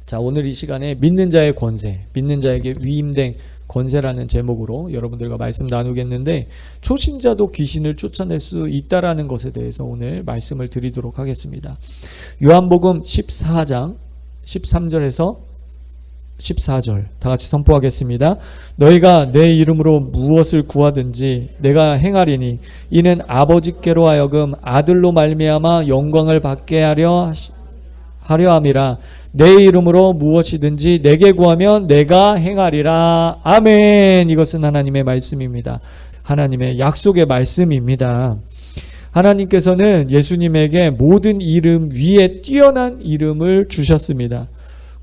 자, 오늘 이 시간에 믿는 자의 권세, 믿는 자에게 위임된 권세라는 제목으로 여러분들과 말씀 나누겠는데, 초신자도 귀신을 쫓아낼 수 있다라는 것에 대해서 오늘 말씀을 드리도록 하겠습니다. 요한복음 14장 13절에서 14절 다 같이 선포하겠습니다. 너희가 내 이름으로 무엇을 구하든지 내가 행하리니 이는 아버지께로 하여금 아들로 말미암아 영광을 받게 하려 함이라. 내 이름으로 무엇이든지 내게 구하면 내가 행하리라. 아멘. 이것은 하나님의 말씀입니다. 하나님의 약속의 말씀입니다. 하나님께서는 예수님에게 모든 이름 위에 뛰어난 이름을 주셨습니다.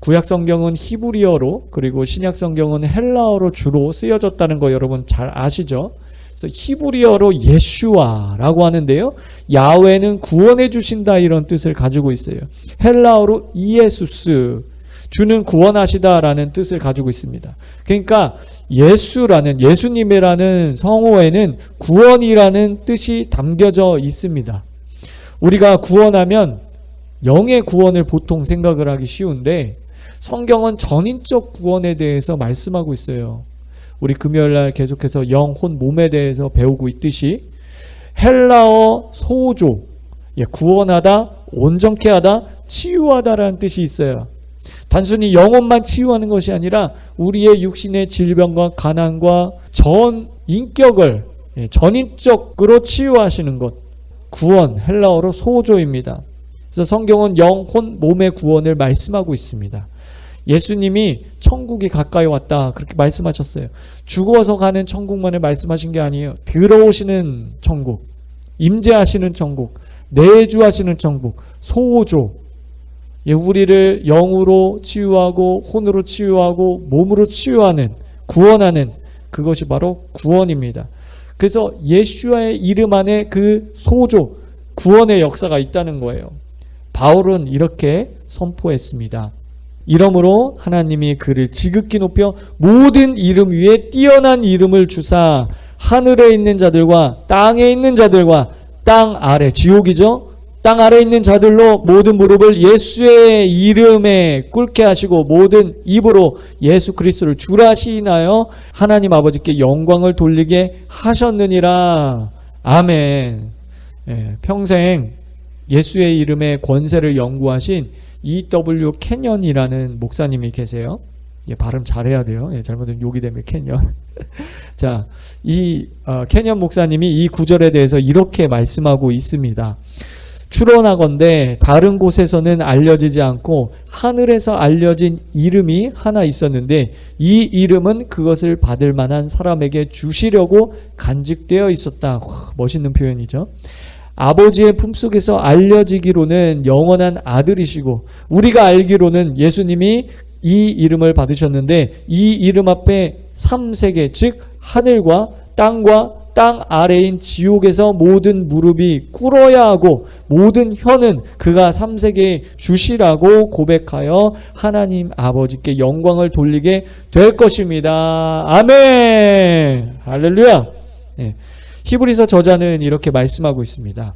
구약 성경은 히브리어로, 그리고 신약 성경은 헬라어로 주로 쓰여졌다는 거 여러분 잘 아시죠? 그래서 히브리어로 예슈아라고 하는데요, 야훼는 구원해 주신다 이런 뜻을 가지고 있어요. 헬라어로 이에수스, 주는 구원하시다라는 뜻을 가지고 있습니다. 그러니까 예수라는, 예수님이라는 성호에는 구원이라는 뜻이 담겨져 있습니다. 우리가 구원하면 영의 구원을 보통 생각을 하기 쉬운데, 성경은 전인적 구원에 대해서 말씀하고 있어요. 우리 금요일날 계속해서 영, 혼, 몸에 대해서 배우고 있듯이 헬라어 소조, 구원하다, 온전케 하다, 치유하다라는 뜻이 있어요. 단순히 영혼만 치유하는 것이 아니라 우리의 육신의 질병과 가난과 전 인격을 전인적으로 치유하시는 것, 구원, 헬라어로 소조입니다. 그래서 성경은 영, 혼, 몸의 구원을 말씀하고 있습니다. 예수님이 천국이 가까이 왔다 그렇게 말씀하셨어요. 죽어서 가는 천국만을 말씀하신 게 아니에요. 들어오시는 천국, 임재하시는 천국, 내주하시는 천국, 소조, 우리를 영으로 치유하고 혼으로 치유하고 몸으로 치유하는, 구원하는, 그것이 바로 구원입니다. 그래서 예수와의 이름 안에 그 소조, 구원의 역사가 있다는 거예요. 바울은 이렇게 선포했습니다. 이러므로 하나님이 그를 지극히 높여 모든 이름 위에 뛰어난 이름을 주사 하늘에 있는 자들과 땅에 있는 자들과 땅 아래, 지옥이죠, 땅 아래 있는 자들로 모든 무릎을 예수의 이름에 꿇게 하시고 모든 입으로 예수 그리스도를 주라 시인하여 하나님 아버지께 영광을 돌리게 하셨느니라. 아멘. 평생 예수의 이름의 권세를 연구하신 E.W. 캐년이라는 목사님이 계세요. 발음 잘해야 돼요. 잘못하면 욕이 되면 캐년. 자, 이 캐년 목사님이 이 구절에 대해서 이렇게 말씀하고 있습니다. 추론하건대 다른 곳에서는 알려지지 않고 하늘에서 알려진 이름이 하나 있었는데 이 이름은 그것을 받을 만한 사람에게 주시려고 간직되어 있었다. 멋있는 표현이죠. 아버지의 품속에서 알려지기로는 영원한 아들이시고 우리가 알기로는 예수님이 이 이름을 받으셨는데 이 이름 앞에 3세계, 즉 하늘과 땅과 땅 아래인 지옥에서 모든 무릎이 꿇어야 하고 모든 혀는 그가 3세계에 주시라고 고백하여 하나님 아버지께 영광을 돌리게 될 것입니다. 아멘. 할렐루야. 네. 히브리서 저자는 이렇게 말씀하고 있습니다.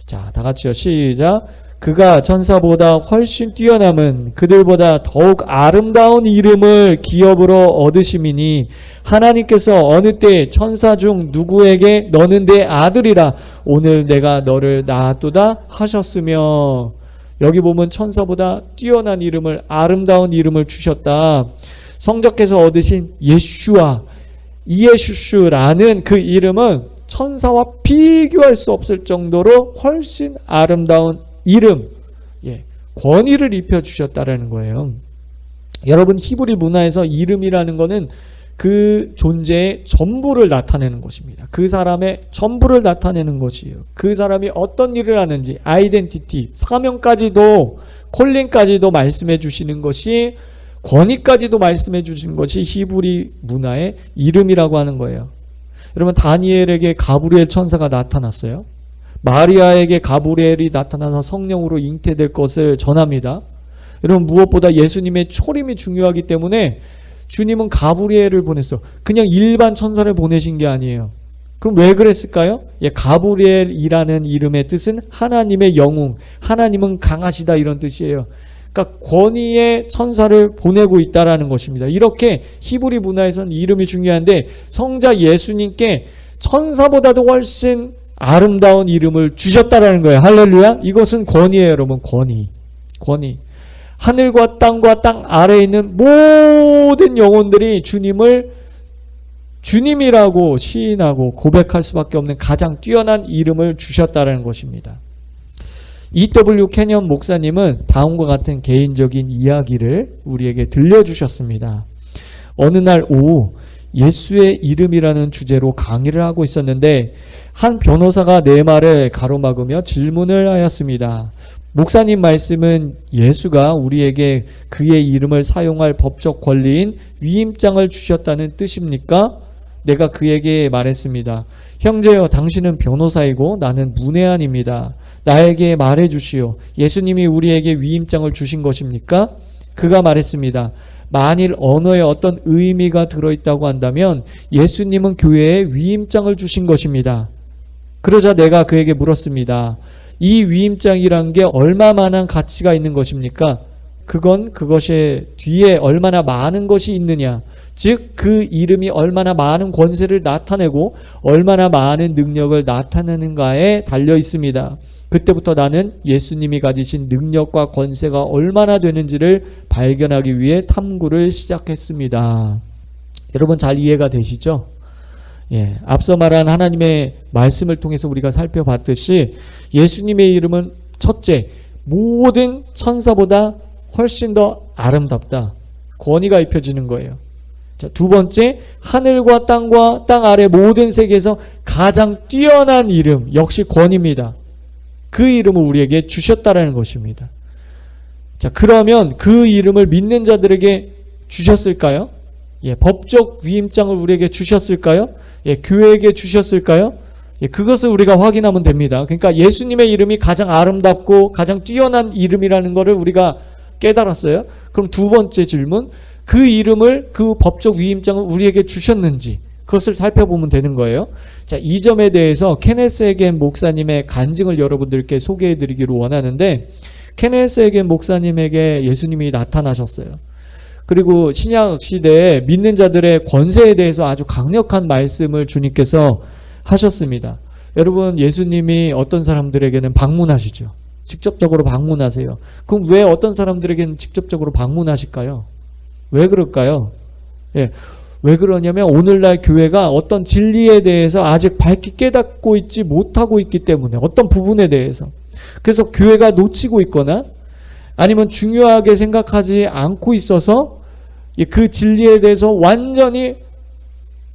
자, 다 같이요. 시작. 그가 천사보다 훨씬 뛰어남은 그들보다 더욱 아름다운 이름을 기업으로 얻으심이니 하나님께서 어느 때 천사 중 누구에게 너는 내 아들이라 오늘 내가 너를 낳았도다 하셨으며, 여기 보면 천사보다 뛰어난 이름을, 아름다운 이름을 주셨다. 성자께서 얻으신 예슈아, 이에슈슈라는 그 이름은 천사와 비교할 수 없을 정도로 훨씬 아름다운 이름, 권위를 입혀주셨다라는 거예요. 여러분, 히브리 문화에서 이름이라는 것은 그 존재의 전부를 나타내는 것입니다. 그 사람의 전부를 나타내는 것이에요. 그 사람이 어떤 일을 하는지, 아이덴티티, 사명까지도, 콜링까지도 말씀해 주시는 것이, 권위까지도 말씀해 주시는 것이 히브리 문화의 이름이라고 하는 거예요. 여러분, 다니엘에게 가브리엘 천사가 나타났어요. 마리아에게 가브리엘이 나타나서 성령으로 잉태될 것을 전합니다. 여러분, 무엇보다 예수님의 초림이 중요하기 때문에 주님은 가브리엘을 보냈어. 그냥 일반 천사를 보내신 게 아니에요. 그럼 왜 그랬을까요? 가브리엘이라는 이름의 뜻은 하나님의 영웅, 하나님은 강하시다 이런 뜻이에요. 그러니까 권위의 천사를 보내고 있다라는 것입니다. 이렇게 히브리 문화에서는 이름이 중요한데 성자 예수님께 천사보다도 훨씬 아름다운 이름을 주셨다라는 거예요. 할렐루야. 이것은 권위예요, 여러분. 권위. 하늘과 땅 아래에 있는 모든 영혼들이 주님을 주님이라고 시인하고 고백할 수밖에 없는 가장 뛰어난 이름을 주셨다는 것입니다. E.W. 캐년 목사님은 다음과 같은 개인적인 이야기를 우리에게 들려주셨습니다. 어느 날 오후 예수의 이름이라는 주제로 강의를 하고 있었는데 한 변호사가 내 말을 가로막으며 질문을 하였습니다. 목사님 말씀은 예수가 우리에게 그의 이름을 사용할 법적 권리인 위임장을 주셨다는 뜻입니까? 내가 그에게 말했습니다. 형제여, 당신은 변호사이고 나는 문외한입니다. 나에게 말해 주시오. 예수님이 우리에게 위임장을 주신 것입니까? 그가 말했습니다. 만일 언어에 어떤 의미가 들어있다고 한다면 예수님은 교회에 위임장을 주신 것입니다. 그러자 내가 그에게 물었습니다. 이 위임장이란 게 얼마만한 가치가 있는 것입니까? 그것의 뒤에 얼마나 많은 것이 있느냐. 즉 그 이름이 얼마나 많은 권세를 나타내고 얼마나 많은 능력을 나타내는가에 달려 있습니다. 그때부터 나는 예수님이 가지신 능력과 권세가 얼마나 되는지를 발견하기 위해 탐구를 시작했습니다. 여러분 잘 이해가 되시죠? 예, 앞서 말한 하나님의 말씀을 통해서 우리가 살펴봤듯이 예수님의 이름은 첫째, 모든 천사보다 훨씬 더 아름답다. 권위가 입혀지는 거예요. 자, 두 번째, 하늘과 땅 아래 모든 세계에서 가장 뛰어난 이름, 역시 권위입니다. 그 이름을 우리에게 주셨다라는 것입니다. 자, 그러면 그 이름을 믿는 자들에게 주셨을까요? 예, 법적 위임장을 우리에게 주셨을까요? 예, 교회에게 주셨을까요? 예, 그것을 우리가 확인하면 됩니다. 그러니까 예수님의 이름이 가장 아름답고 가장 뛰어난 이름이라는 것을 우리가 깨달았어요. 그럼 두 번째 질문, 그 이름을, 그 법적 위임장을 우리에게 주셨는지 그것을 살펴보면 되는 거예요. 자, 이 점에 대해서 케네스 에겐 목사님의 간증을 여러분들께 소개해 드리기로 원하는데, 케네스 에겐 목사님에게 예수님이 나타나셨어요. 그리고 신약 시대에 믿는 자들의 권세에 대해서 아주 강력한 말씀을 주님께서 하셨습니다. 여러분, 예수님이 어떤 사람들에게는 방문하시죠. 직접적으로 방문하세요. 그럼 왜 어떤 사람들에게는 직접적으로 방문하실까요? 왜 그럴까요? 예, 왜 그러냐면 오늘날 교회가 어떤 진리에 대해서 아직 밝히 깨닫고 있지 못하고 있기 때문에, 어떤 부분에 대해서. 그래서 교회가 놓치고 있거나 아니면 중요하게 생각하지 않고 있어서 그 진리에 대해서 완전히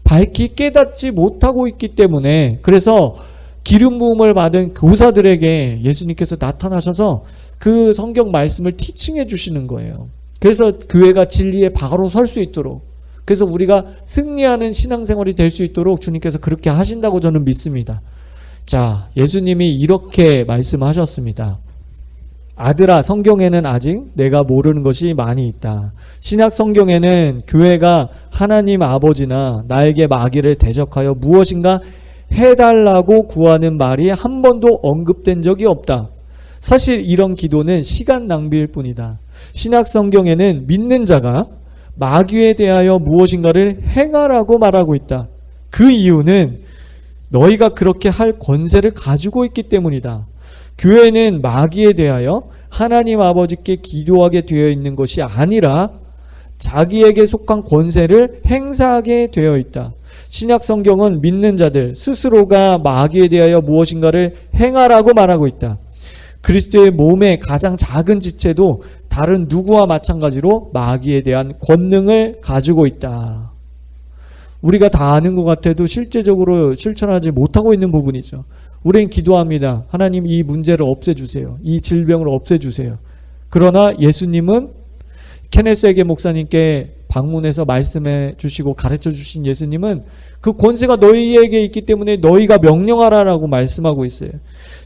밝히 깨닫지 못하고 있기 때문에, 그래서 기름 부음을 받은 교사들에게 예수님께서 나타나셔서 그 성경 말씀을 티칭해 주시는 거예요. 그래서 교회가 진리에 바로 설 수 있도록, 그래서 우리가 승리하는 신앙생활이 될 수 있도록 주님께서 그렇게 하신다고 저는 믿습니다. 자, 예수님이 이렇게 말씀하셨습니다. 아들아, 성경에는 아직 내가 모르는 것이 많이 있다. 신약 성경에는 교회가 하나님 아버지나 나에게 마귀를 대적하여 무엇인가 해달라고 구하는 말이 한 번도 언급된 적이 없다. 사실 이런 기도는 시간 낭비일 뿐이다. 신약 성경에는 믿는 자가 마귀에 대하여 무엇인가를 행하라고 말하고 있다. 그 이유는 너희가 그렇게 할 권세를 가지고 있기 때문이다. 교회는 마귀에 대하여 하나님 아버지께 기도하게 되어 있는 것이 아니라 자기에게 속한 권세를 행사하게 되어 있다. 신약 성경은 믿는 자들 스스로가 마귀에 대하여 무엇인가를 행하라고 말하고 있다. 그리스도의 몸의 가장 작은 지체도 다른 누구와 마찬가지로 마귀에 대한 권능을 가지고 있다. 우리가 다 아는 것 같아도 실제적으로 실천하지 못하고 있는 부분이죠. 우리는 기도합니다. 하나님, 이 문제를 없애주세요. 이 질병을 없애주세요. 그러나 예수님은 케네스 에겐 목사님께 방문해서 말씀해 주시고 가르쳐 주신 예수님은 그 권세가 너희에게 있기 때문에 너희가 명령하라라고 말씀하고 있어요.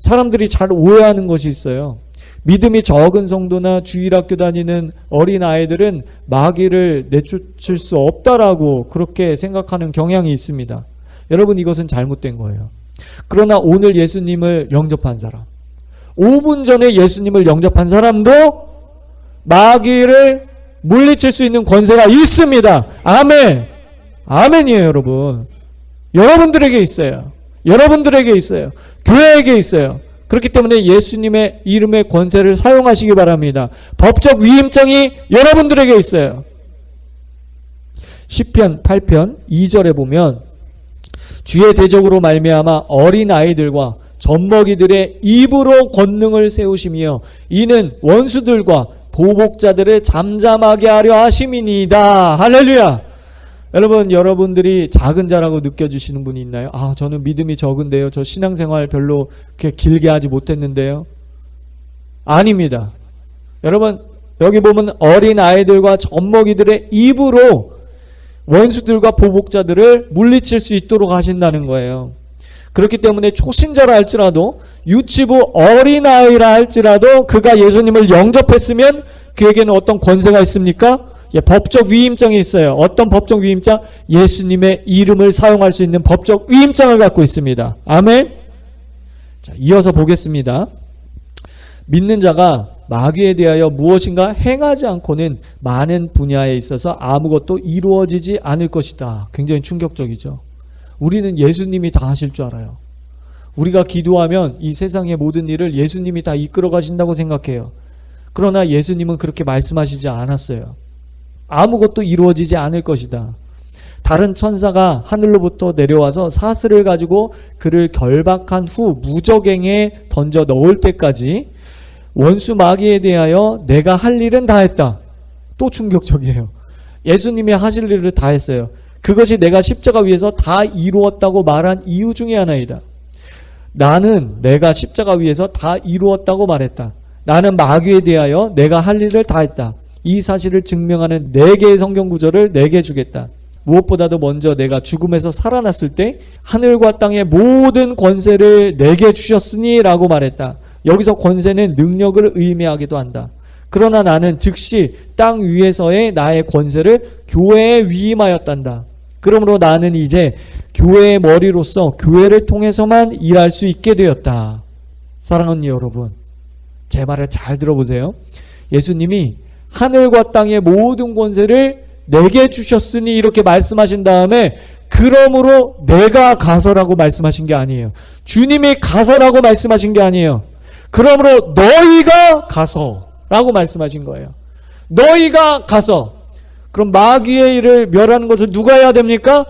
사람들이 잘 오해하는 것이 있어요. 믿음이 적은 성도나 주일학교 다니는 어린 아이들은 마귀를 내쫓을 수 없다라고 그렇게 생각하는 경향이 있습니다. 여러분, 이것은 잘못된 거예요. 그러나 오늘 예수님을 영접한 사람, 5분 전에 예수님을 영접한 사람도 마귀를 물리칠 수 있는 권세가 있습니다. 아멘. 아멘이에요, 여러분. 여러분들에게 있어요. 여러분들에게 있어요. 교회에게 있어요. 그렇기 때문에 예수님의 이름의 권세를 사용하시기 바랍니다. 법적 위임장이 여러분들에게 있어요. 시편 8편 2절에 보면 주의 대적으로 말미암아 어린 아이들과 젖먹이들의 입으로 권능을 세우시며 이는 원수들과 보복자들을 잠잠하게 하려 하심이니이다. 할렐루야. 여러분, 여러분들이 작은 자라고 느껴지시는 분이 있나요? 아, 저는 믿음이 적은데요. 저 신앙생활 별로 그렇게 길게 하지 못했는데요. 아닙니다. 여러분, 여기 보면 어린 아이들과 젖먹이들의 입으로 원수들과 보복자들을 물리칠 수 있도록 하신다는 거예요. 그렇기 때문에 초신자라 할지라도 유치부 어린아이라 할지라도 그가 예수님을 영접했으면 그에게는 어떤 권세가 있습니까? 예, 법적 위임장이 있어요. 어떤 법적 위임장? 예수님의 이름을 사용할 수 있는 법적 위임장을 갖고 있습니다. 아멘. 자, 이어서 보겠습니다. 믿는 자가 마귀에 대하여 무엇인가 행하지 않고는 많은 분야에 있어서 아무것도 이루어지지 않을 것이다. 굉장히 충격적이죠. 우리는 예수님이 다 하실 줄 알아요. 우리가 기도하면 이 세상의 모든 일을 예수님이 다 이끌어 가신다고 생각해요. 그러나 예수님은 그렇게 말씀하시지 않았어요. 아무것도 이루어지지 않을 것이다. 다른 천사가 하늘로부터 내려와서 사슬을 가지고 그를 결박한 후 무저갱에 던져 넣을 때까지 원수 마귀에 대하여 내가 할 일은 다 했다. 또 충격적이에요. 예수님이 하실 일을 다 했어요. 그것이 내가 십자가 위에서 다 이루었다고 말한 이유 중에 하나이다. 나는 내가 십자가 위에서 다 이루었다고 말했다. 나는 마귀에 대하여 내가 할 일을 다 했다. 이 사실을 증명하는 4개의 성경 구절을 내게 주겠다. 무엇보다도 먼저 내가 죽음에서 살아났을 때 하늘과 땅의 모든 권세를 내게 주셨으니 라고 말했다. 여기서 권세는 능력을 의미하기도 한다. 그러나 나는 즉시 땅 위에서의 나의 권세를 교회에 위임하였단다. 그러므로 나는 이제 교회의 머리로서 교회를 통해서만 일할 수 있게 되었다. 사랑하는 여러분, 제 말을 잘 들어보세요. 예수님이 하늘과 땅의 모든 권세를 내게 주셨으니 이렇게 말씀하신 다음에 그러므로 내가 가서라고 말씀하신 게 아니에요. 주님이 가서라고 말씀하신 게 아니에요. 그러므로 너희가 가서라고 말씀하신 거예요. 너희가 가서. 그럼 마귀의 일을 멸하는 것을 누가 해야 됩니까?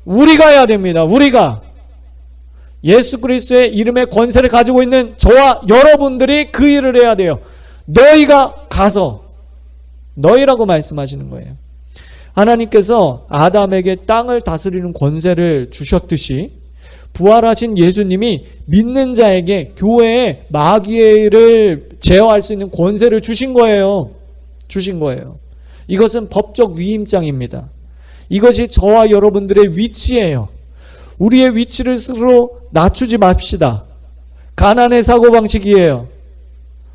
우리가 해야 됩니다. 우리가. 예수 그리스도의 이름의 권세를 가지고 있는 저와 여러분들이 그 일을 해야 돼요. 너희가 가서. 너희라고 말씀하시는 거예요. 하나님께서 아담에게 땅을 다스리는 권세를 주셨듯이 부활하신 예수님이 믿는 자에게 교회에 마귀의 일을 제어할 수 있는 권세를 주신 거예요. 주신 거예요. 이것은 법적 위임장입니다. 이것이 저와 여러분들의 위치예요. 우리의 위치를 스스로 낮추지 맙시다. 가난의 사고방식이에요.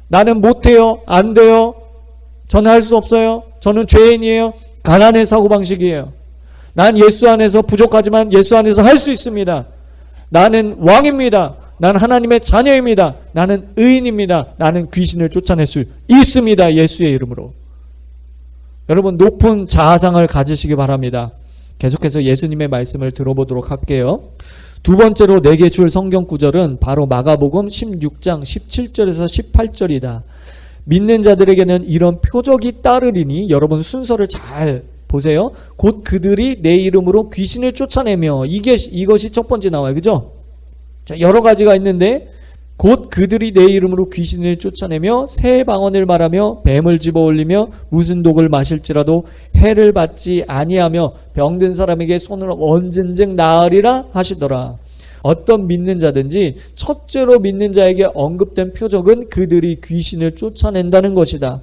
나는 못해요. 안 돼요. 저는 할 수 없어요. 저는 죄인이에요. 가난의 사고방식이에요. 난 예수 안에서 부족하지만 예수 안에서 할 수 있습니다. 나는 왕입니다. 나는 하나님의 자녀입니다. 나는 의인입니다. 나는 귀신을 쫓아낼 수 있습니다. 예수의 이름으로. 여러분, 높은 자아상을 가지시기 바랍니다. 계속해서 예수님의 말씀을 들어보도록 할게요. 두 번째로 내게 줄 성경 구절은 바로 마가복음 16장 17절에서 18절이다. 믿는 자들에게는 이런 표적이 따르리니, 여러분 순서를 잘 보세요. 곧 그들이 내 이름으로 귀신을 쫓아내며, 이것이 첫 번째 나와요. 그죠? 자, 여러 가지가 있는데, 곧 그들이 내 이름으로 귀신을 쫓아내며 새 방언을 말하며 뱀을 집어올리며 무슨 독을 마실지라도 해를 받지 아니하며 병든 사람에게 손을 얹은즉 나으리라 하시더라. 어떤 믿는 자든지 첫째로 믿는 자에게 언급된 표적은 그들이 귀신을 쫓아낸다는 것이다.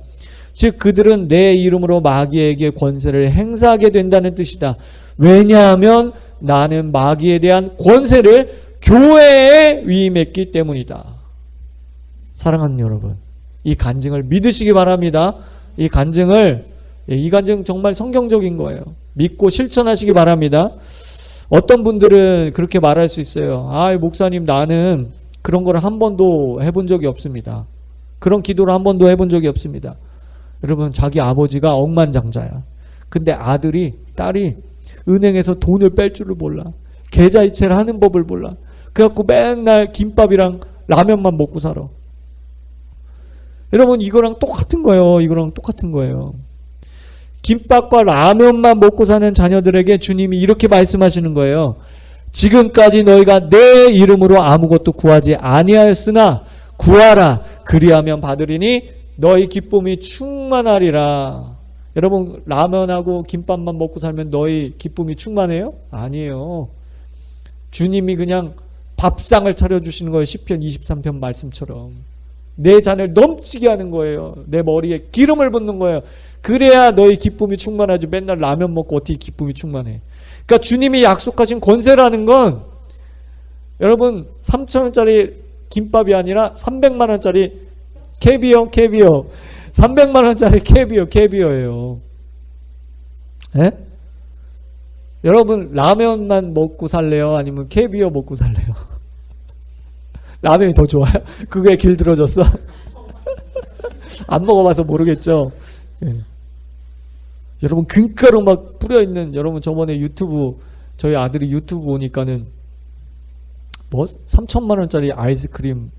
즉 그들은 내 이름으로 마귀에게 권세를 행사하게 된다는 뜻이다. 왜냐하면 나는 마귀에 대한 권세를 교회에 위임했기 때문이다. 사랑하는 여러분, 이 간증을 믿으시기 바랍니다. 이 간증 정말 성경적인 거예요. 믿고 실천하시기 바랍니다. 어떤 분들은 그렇게 말할 수 있어요. 아, 목사님, 나는 그런 걸 한 번도 해본 적이 없습니다. 그런 기도를 한 번도 해본 적이 없습니다. 여러분, 자기 아버지가 억만장자야. 근데 딸이 은행에서 돈을 뺄 줄을 몰라. 계좌이체를 하는 법을 몰라. 그래갖고 맨날 김밥이랑 라면만 먹고 살아. 여러분, 이거랑 똑같은 거예요. 이거랑 똑같은 거예요. 김밥과 라면만 먹고 사는 자녀들에게 주님이 이렇게 말씀하시는 거예요. 지금까지 너희가 내 이름으로 아무것도 구하지 아니하였으나 구하라. 그리하면 받으리니 너희 기쁨이 충만하리라. 여러분, 라면하고 김밥만 먹고 살면 너희 기쁨이 충만해요? 아니에요. 주님이 그냥 밥상을 차려주시는 거예요. 시편 23편 말씀처럼. 내 잔을 넘치게 하는 거예요. 내 머리에 기름을 붓는 거예요. 그래야 너희 기쁨이 충만하지. 맨날 라면 먹고 어떻게 기쁨이 충만해. 그러니까 주님이 약속하신 권세라는 건 여러분 3,000원짜리 김밥이 아니라 300만원짜리 캐비어 300만원짜리 캐비어예요. 예? 여러분 라면만 먹고 살래요? 아니면 캐비어 먹고 살래요? 라면이 더 좋아요? 그게 길들어졌어? 안 먹어봐서 모르겠죠. 예. 여러분 금가루 막 뿌려있는, 여러분 저번에 저희 아들이 유튜브 보니까는 3,000만원짜리 아이스크림,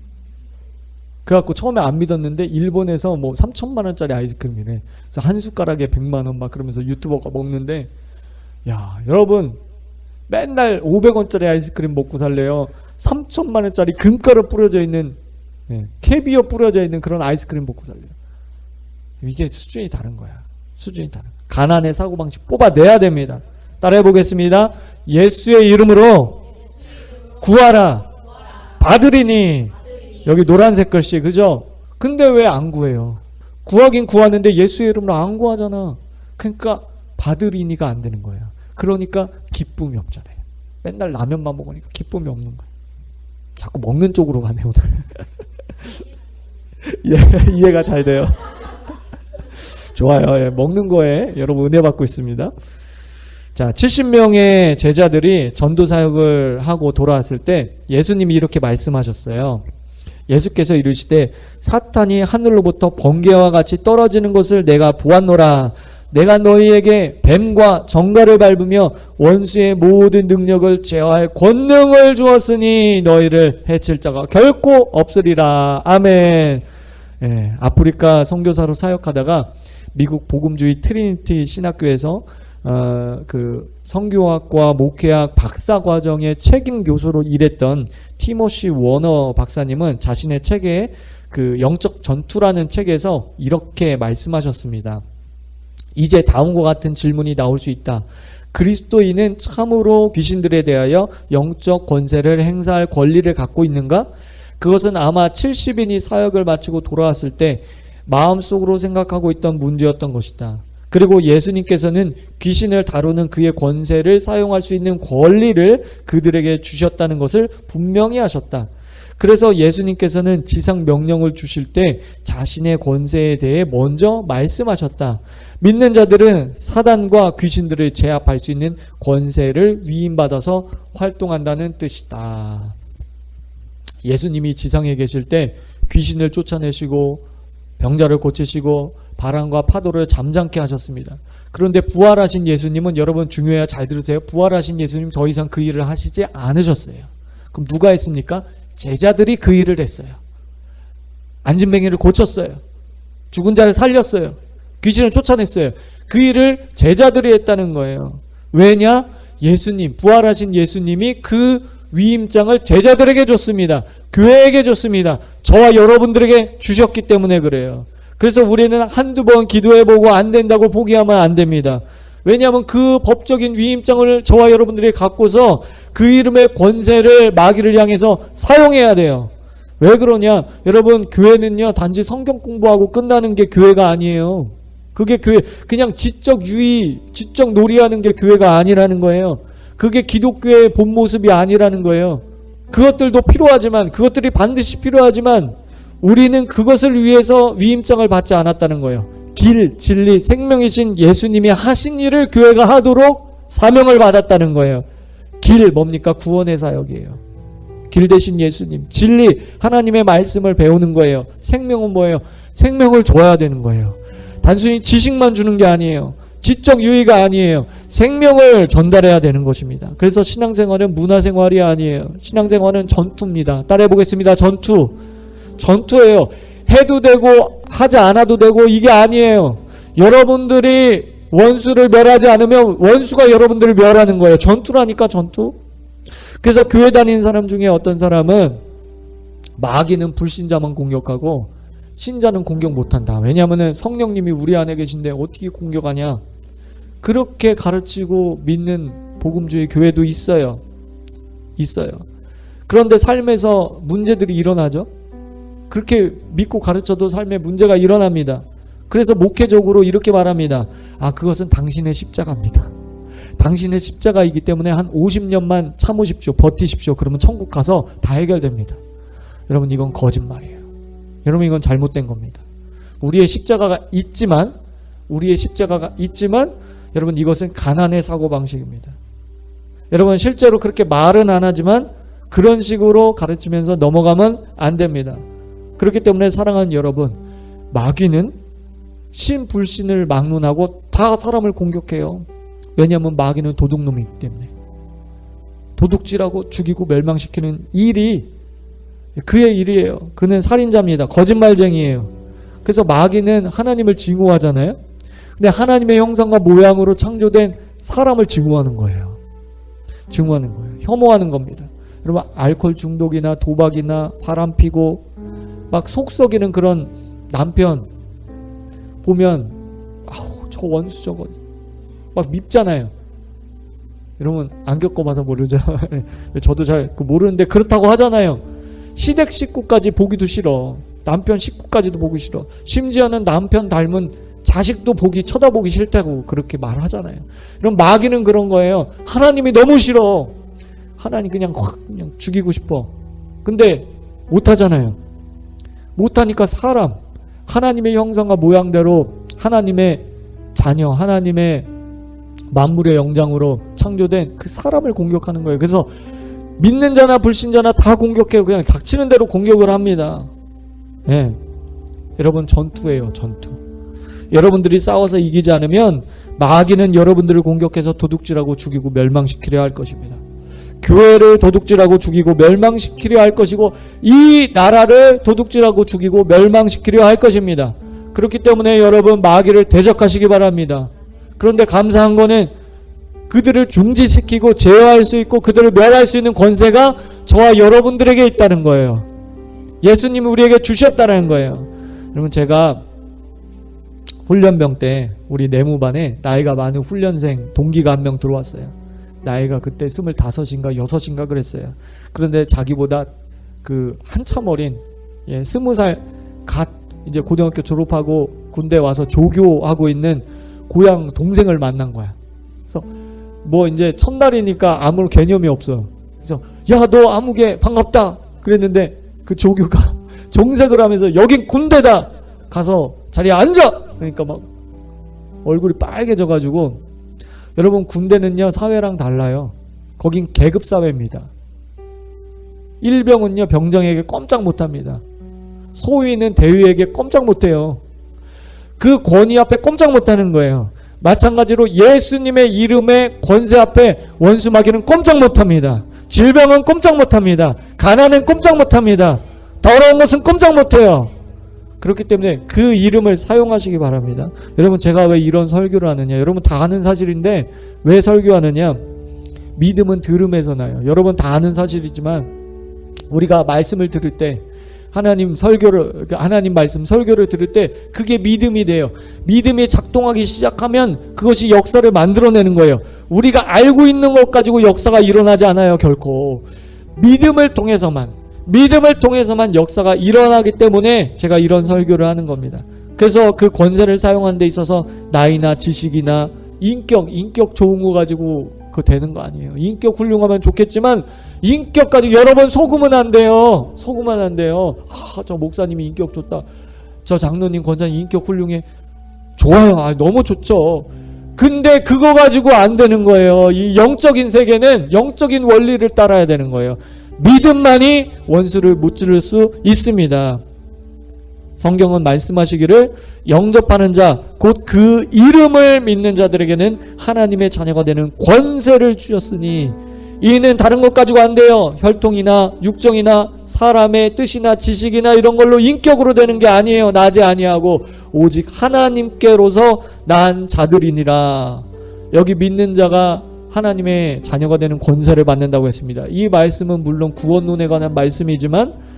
그래갖고 처음에 안 믿었는데 일본에서 3,000만원짜리 아이스크림이네. 그래서 한 숟가락에 100만원 막 그러면서 유튜버가 먹는데, 야 여러분 맨날 500원짜리 아이스크림 먹고 살래요? 3,000만원짜리 금가루 뿌려져 있는, 캐비어 뿌려져 있는 그런 아이스크림 먹고 살래요? 이게 수준이 다른 거야. 수준이 다른 거야. 가난의 사고방식 뽑아내야 됩니다. 따라해 보겠습니다. 예수의 이름으로 구하라. 받으리니. 여기 노란색 글씨, 그죠? 근데 왜 안 구해요? 구하긴 구하는데 예수의 이름으로 안 구하잖아. 그러니까 받으리니가 안 되는 거예요. 그러니까 기쁨이 없잖아요. 맨날 라면만 먹으니까 기쁨이 없는 거예요. 자꾸 먹는 쪽으로 가네 오늘. 예, 이해가 잘 돼요. 좋아요. 예, 먹는 거에 여러분 은혜 받고 있습니다. 자, 70명의 제자들이 전도 사역을 하고 돌아왔을 때 예수님이 이렇게 말씀하셨어요. 예수께서 이르시되 사탄이 하늘로부터 번개와 같이 떨어지는 것을 내가 보았노라. 내가 너희에게 뱀과 정갈을 밟으며 원수의 모든 능력을 제어할 권능을 주었으니 너희를 해칠 자가 결코 없으리라. 아멘. 예, 아프리카 선교사로 사역하다가 미국 복음주의 트리니티 신학교에서 그 선교학과 목회학 박사과정의 책임 교수로 일했던 티모시 워너 박사님은 자신의 책에 그 영적 전투라는 책에서 이렇게 말씀하셨습니다. 이제 다음과 같은 질문이 나올 수 있다. 그리스도인은 참으로 귀신들에 대하여 영적 권세를 행사할 권리를 갖고 있는가? 그것은 아마 70인이 사역을 마치고 돌아왔을 때 마음속으로 생각하고 있던 문제였던 것이다. 그리고 예수님께서는 귀신을 다루는 그의 권세를 사용할 수 있는 권리를 그들에게 주셨다는 것을 분명히 하셨다. 그래서 예수님께서는 지상 명령을 주실 때 자신의 권세에 대해 먼저 말씀하셨다. 믿는 자들은 사단과 귀신들을 제압할 수 있는 권세를 위임받아서 활동한다는 뜻이다. 예수님이 지상에 계실 때 귀신을 쫓아내시고 병자를 고치시고 바람과 파도를 잠잠케 하셨습니다. 그런데 부활하신 예수님은, 여러분 중요해요. 잘 들으세요. 부활하신 예수님 더 이상 그 일을 하시지 않으셨어요. 그럼 누가 했습니까? 제자들이 그 일을 했어요. 안진뱅이를 고쳤어요. 죽은 자를 살렸어요. 귀신을 쫓아냈어요. 그 일을 제자들이 했다는 거예요. 왜냐? 예수님, 부활하신 예수님이 그 위임장을 제자들에게 줬습니다. 교회에게 줬습니다. 저와 여러분들에게 주셨기 때문에 그래요. 그래서 우리는 한두 번 기도해보고 안 된다고 포기하면 안 됩니다. 왜냐하면 그 법적인 위임장을 저와 여러분들이 갖고서 그 이름의 권세를 마귀를 향해서 사용해야 돼요. 왜 그러냐? 여러분, 교회는요 단지 성경 공부하고 끝나는 게 교회가 아니에요. 그게 교회, 그냥 지적 유의, 지적 놀이하는 게 교회가 아니라는 거예요. 그게 기독교의 본 모습이 아니라는 거예요. 그것들도 필요하지만, 그것들이 반드시 필요하지만 우리는 그것을 위해서 위임장을 받지 않았다는 거예요. 길, 진리, 생명이신 예수님이 하신 일을 교회가 하도록 사명을 받았다는 거예요. 길 뭡니까? 구원의 사역이에요. 길 대신 예수님. 진리, 하나님의 말씀을 배우는 거예요. 생명은 뭐예요? 생명을 줘야 되는 거예요. 단순히 지식만 주는 게 아니에요. 지적 유의가 아니에요. 생명을 전달해야 되는 것입니다. 그래서 신앙생활은 문화생활이 아니에요. 신앙생활은 전투입니다. 따라해 보겠습니다. 전투예요. 해도 되고 하지 않아도 되고 이게 아니에요. 여러분들이 원수를 멸하지 않으면 원수가 여러분들을 멸하는 거예요. 전투라니까, 전투. 그래서 교회 다니는 사람 중에 어떤 사람은 마귀는 불신자만 공격하고 신자는 공격 못한다. 왜냐하면 성령님이 우리 안에 계신데 어떻게 공격하냐. 그렇게 가르치고 믿는 복음주의 교회도 있어요. 그런데 삶에서 문제들이 일어나죠. 그렇게 믿고 가르쳐도 삶에 문제가 일어납니다. 그래서 목회적으로 이렇게 말합니다. 그것은 당신의 십자가입니다. 당신의 십자가이기 때문에 한 50년만 참으십시오. 버티십시오. 그러면 천국 가서 다 해결됩니다. 여러분, 이건 거짓말이에요. 여러분, 이건 잘못된 겁니다. 우리의 십자가가 있지만 여러분, 이것은 가난의 사고방식입니다. 여러분, 실제로 그렇게 말은 안 하지만 그런 식으로 가르치면서 넘어가면 안 됩니다. 그렇기 때문에 사랑하는 여러분, 마귀는 신불신을 막론하고 다 사람을 공격해요. 왜냐하면 마귀는 도둑놈이기 때문에. 도둑질하고 죽이고 멸망시키는 일이 그의 일이에요. 그는 살인자입니다. 거짓말쟁이에요. 그래서 마귀는 하나님을 증오하잖아요. 근데 하나님의 형상과 모양으로 창조된 사람을 증오하는 거예요. 혐오하는 겁니다. 여러분, 알코올 중독이나 도박이나 바람피고 막 속썩이는 그런 남편 보면 저 원수 저거 막 밉잖아요. 여러분, 안 겪어봐서 모르죠. 저도 잘 모르는데 그렇다고 하잖아요. 시댁 식구까지 보기도 싫어. 남편 식구까지도 보기 싫어. 심지어는 남편 닮은 자식도 쳐다보기 싫다고 그렇게 말하잖아요. 그럼 마귀는 그런 거예요. 하나님이 너무 싫어. 하나님 그냥 죽이고 싶어. 근데 못하잖아요. 못하니까 사람, 하나님의 형상과 모양대로 하나님의 자녀, 하나님의 만물의 영장으로 창조된 그 사람을 공격하는 거예요. 그래서 믿는 자나 불신자나 다 공격해요. 그냥 닥치는 대로 공격을 합니다. 여러분, 전투예요. 전투. 여러분들이 싸워서 이기지 않으면 마귀는 여러분들을 공격해서 도둑질하고 죽이고 멸망시키려 할 것입니다. 교회를 도둑질하고 죽이고 멸망시키려 할 것이고 이 나라를 도둑질하고 죽이고 멸망시키려 할 것입니다. 그렇기 때문에 여러분, 마귀를 대적하시기 바랍니다. 그런데 감사한 거는 그들을 중지시키고 제어할 수 있고 그들을 멸할 수 있는 권세가 저와 여러분들에게 있다는 거예요. 예수님이 우리에게 주셨다는 거예요. 여러분, 제가 훈련병 때 우리 내무반에 나이가 많은 훈련생 동기가 한 명 들어왔어요. 나이가 그때 25인가 6인가 그랬어요. 그런데 자기보다 한참 어린 20살 갓 이제 고등학교 졸업하고 군대 와서 조교하고 있는 고향 동생을 만난 거야. 그래서 이제 첫날이니까 아무 개념이 없어. 그래서 야, 너 아무개 반갑다 그랬는데 그 조교가 정색을 하면서 여긴 군대다, 가서 자리에 앉아. 그러니까 막 얼굴이 빨개져가지고, 여러분, 군대는요 사회랑 달라요. 거긴 계급 사회입니다. 일병은요 병장에게 꼼짝 못합니다. 소위는 대위에게 꼼짝 못해요. 그 권위 앞에 꼼짝 못하는 거예요. 마찬가지로 예수님의 이름의 권세 앞에 원수 마귀는 꼼짝 못합니다. 질병은 꼼짝 못합니다. 가난은 꼼짝 못합니다. 더러운 것은 꼼짝 못해요. 그렇기 때문에 그 이름을 사용하시기 바랍니다. 여러분, 제가 왜 이런 설교를 하느냐, 여러분 다 아는 사실인데 왜 설교하느냐, 믿음은 들음에서 나요. 여러분 다 아는 사실이지만 우리가 말씀을 들을 때 하나님 말씀 설교를 들을 때 그게 믿음이 돼요. 믿음이 작동하기 시작하면 그것이 역사를 만들어내는 거예요. 우리가 알고 있는 것 가지고 역사가 일어나지 않아요. 결코 믿음을 통해서만 역사가 일어나기 때문에 제가 이런 설교를 하는 겁니다. 그래서 그 권세를 사용하는 데 있어서 나이나 지식이나 인격 좋은 거 가지고 그거 되는 거 아니에요. 인격 훌륭하면 좋겠지만 인격 가지고 여러 번 속으면 안 돼요. 저 목사님이 인격 좋다, 저 장로님 권사님 인격 훌륭해, 좋아요. 너무 좋죠. 근데 그거 가지고 안 되는 거예요. 이 영적인 세계는 영적인 원리를 따라야 되는 거예요. 믿음만이 원수를 무찌를 수 있습니다. 성경은 말씀하시기를 영접하는 자, 곧 그 이름을 믿는 자들에게는 하나님의 자녀가 되는 권세를 주셨으니 이는 다른 것 가지고 안 돼요. 혈통이나 육정이나 사람의 뜻이나 지식이나 이런 걸로 인격으로 되는 게 아니에요. 나지 아니하고 오직 하나님께로서 난 자들이니라. 여기 믿는 자가 하나님의 자녀가 되는 권세를 받는다고 했습니다. 이 말씀은 물론 구원론에 관한 말씀이지만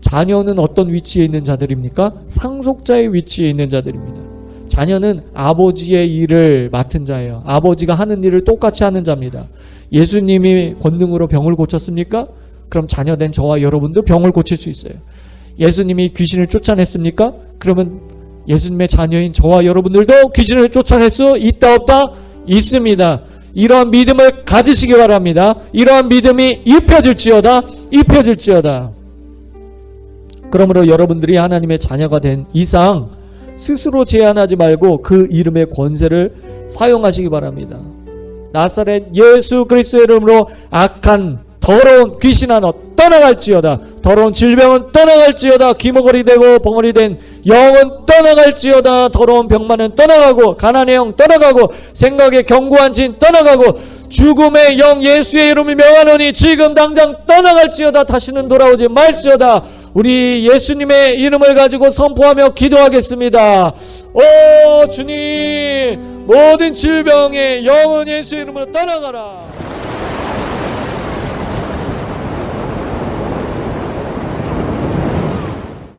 자녀는 어떤 위치에 있는 자들입니까? 상속자의 위치에 있는 자들입니다. 자녀는 아버지의 일을 맡은 자예요. 아버지가 하는 일을 똑같이 하는 자입니다. 예수님이 권능으로 병을 고쳤습니까? 그럼 자녀된 저와 여러분도 병을 고칠 수 있어요. 예수님이 귀신을 쫓아냈습니까? 그러면 예수님의 자녀인 저와 여러분들도 귀신을 쫓아낼 수 있다 없다? 있습니다. 이러한 믿음을 가지시기 바랍니다. 이러한 믿음이 입혀질지어다. 그러므로 여러분들이 하나님의 자녀가 된 이상 스스로 제한하지 말고 그 이름의 권세를 사용하시기 바랍니다. 나사렛 예수 그리스도의 이름으로 악한 더러운 귀신아 너 떠나갈지어다. 더러운 질병은 떠나갈지어다. 기머거리 되고 벙어리 된 영은 떠나갈지어다. 더러운 병만은 떠나가고 가난의 영 떠나가고 생각의 견고한 진 떠나가고 죽음의 영 예수의 이름을 명하노니 지금 당장 떠나갈지어다. 다시는 돌아오지 말지어다. 우리 예수님의 이름을 가지고 선포하며 기도하겠습니다. 오 주님, 모든 질병의 영은 예수의 이름으로 떠나가라.